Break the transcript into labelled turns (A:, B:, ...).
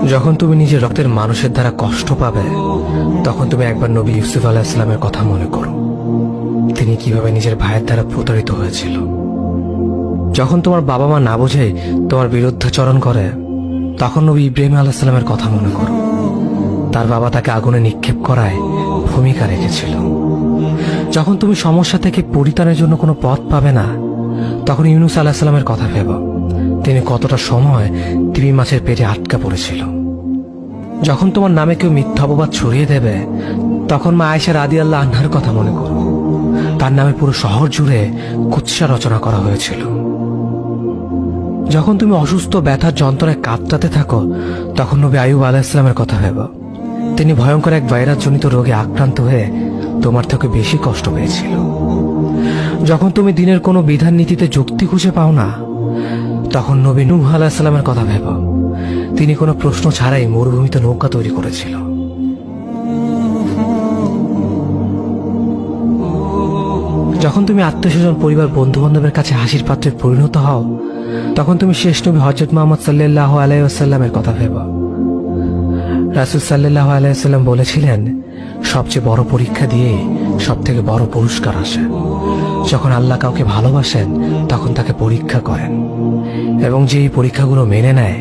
A: যখন তুমি নিজের রক্তের মানুষের দ্বারা কষ্ট পাবে, তখন তুমি একবার নবী ইউসুফ আলাইহিস সালামের কথা মনে করো। তিনি কিভাবে নিজের ভাইয়ের দ্বারা প্রতারিত হয়েছিল। যখন তোমার বাবা মা না বুঝে তোমার বিরুদ্ধাচরণ করে, তখন নবী ইব্রাহিম আলাইহিস সালামের কথা মনে করো। তার বাবা তাকে আগুনে নিক্ষেপ করায় ভূমিকা রেখেছিল। যখন তুমি সমস্যা থেকে পরিত্রাণের জন্য কোনো পথ পাবে না, তখন ইউনুস আলাইহিস সালামের কথা ভেবো। তিনি কতটা সময় তিমি মাছের পেটে আটকা পড়েছিল। যখন তোমার নামে কেউ মিথ্যা অপবাদ ছড়িয়ে দেবে, তখন মা আয়েশা রাদিয়াল্লাহু আনহার কথা মনে করো। তার নামে পুরো শহর জুড়ে কুৎসা রচনা করা হয়েছিল। যখন তুমি অসুস্থ ব্যথার যন্ত্রণায় কাঁদতে থাকো, তখন নবী আইয়ুব আলাইহিস সালামের কথা ভেবো। তিনি ভয়ঙ্কর এক ভাইরাসজনিত রোগে আক্রান্ত হয়ে তোমার থেকে বেশি কষ্ট পেয়েছিল। যখন তুমি দিনের কোনো বিধান নীতিতে যুক্তি খুঁজে পাও না, তখন নবী নূহ আলাইহিস সালামের কথা ভেবো। তিনি কোনো প্রশ্ন ছাড়াই মরুভূমিতে নৌকা তৈরি করেছিল। যখন তুমি আত্মীয়স্বজন, পরিবার, বন্ধু বান্ধবের কাছে হাসির পাত্রে পরিণত হও, তখন তুমি শেষ নবী হযরত মুহাম্মদ সাল্লাল্লাহু আলাইহি ওয়াসাল্লামের কথা ভেবো। রাসূল সাল্লাল্লাহু আলাইহি ওয়াসাল্লাম বলেছিলেন, সবচেয়ে বড় পরীক্ষা দিয়ে সবথেকে বড় পুরস্কার আসে। যখন আল্লাহ কাউকে ভালোবাসেন, তখন তাকে পরীক্ষা করেন, এবং যে এই পরীক্ষাগুলো মেনে নেয়